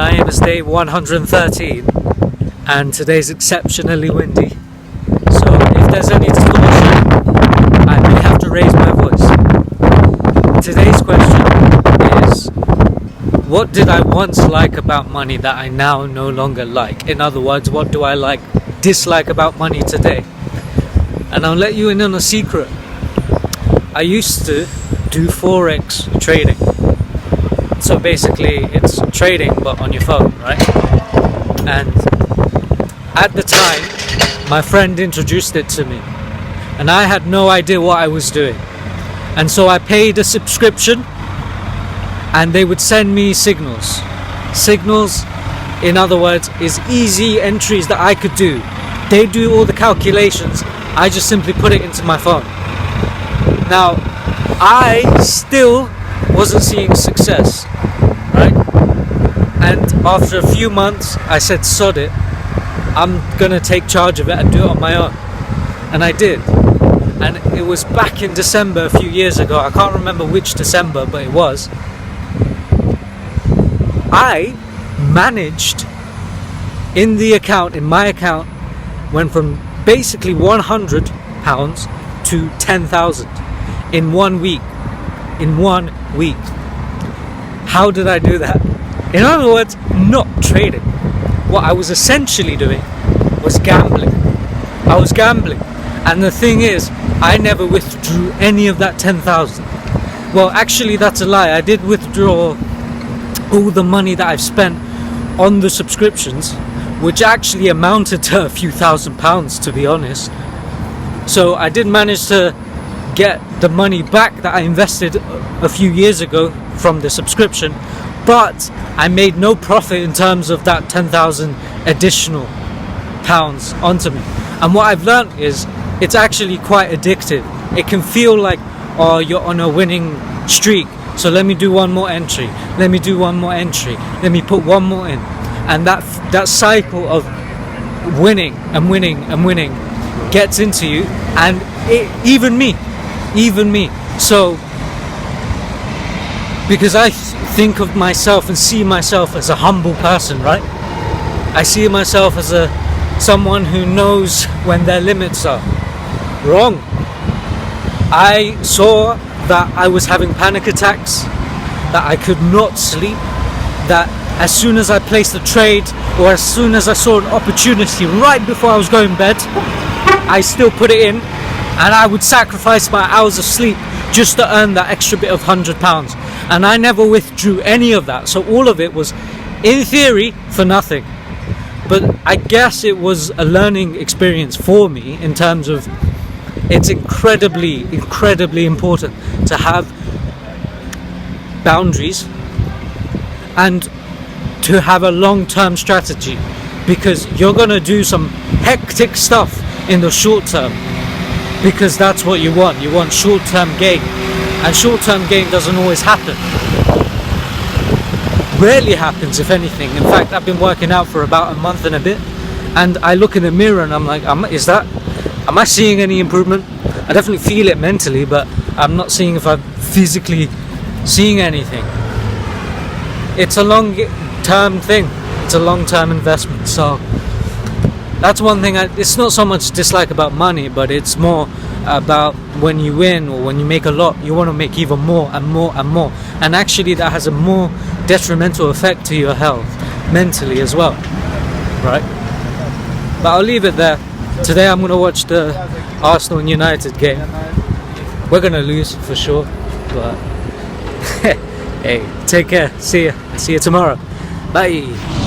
Tonight is day 113 and today's exceptionally windy. So if there's any distortion, I may have to raise my voice. Today's question is, what did I once like about money that I now no longer like? In other words, what do I dislike about money today? And I'll let you in on a secret. I used to do Forex trading. So basically it's trading but on your phone, right? And at the time, my friend introduced it to me and I had no idea what I was doing. And so I paid a subscription and they would send me signals. Signals, in other words, is easy entries that I could do. They do all the calculations, I just simply put it into my phone. Now, I still wasn't seeing success, right? And after a few months, I said, sod it, I'm gonna take charge of it and do it on my own. And I did. And it was back in December a few years ago. I can't remember which December, but it was. I managed in my account, went from basically £100 to 10,000 in 1 week. In 1 week. How did I do that? In other words, not trading. What I was essentially doing was gambling. I was gambling. And the thing is, I never withdrew any of that 10,000. Well, actually, that's a lie. I did withdraw all the money that I've spent on the subscriptions, which actually amounted to a few £1,000s, to be honest. So I did manage to get the money back that I invested a few years ago from the subscription, but I made no profit in terms of that 10,000 additional pounds onto me. And what I've learned is it's actually quite addictive. It can feel like, oh, you're on a winning streak, so let me do one more entry, let me do one more entry, let me put one more in. And that cycle of winning and winning and winning gets into you, and even me. So because I think of myself and see myself as a humble person, right? I see myself as someone who knows when their limits are. Wrong. I saw that I was having panic attacks, that I could not sleep, that as soon as I placed a trade or as soon as I saw an opportunity right before I was going to bed, I still put it in, and I would sacrifice my hours of sleep just to earn that extra bit of £100. And I never withdrew any of that. So all of it was, in theory, for nothing. But I guess it was a learning experience for me in terms of it's incredibly, incredibly important to have boundaries and to have a long-term strategy, because you're going to do some hectic stuff in the short term because that's what you want. You want short-term gain, and short-term gain doesn't always happen. Rarely happens, if anything. In fact, I've been working out for about a month and a bit, and I look in the mirror and I'm like, am I seeing any improvement? I definitely feel it mentally, but I'm not seeing if I'm physically seeing anything. It's a long-term thing. It's a long-term investment. So that's one thing. It's not so much dislike about money, but it's more about when you win or when you make a lot, you want to make even more and more and more. And actually that has a more detrimental effect to your health mentally as well, right? But I'll leave it there. Today I'm going to watch the Arsenal and United game. We're going to lose for sure, but hey, take care. See you tomorrow. Bye.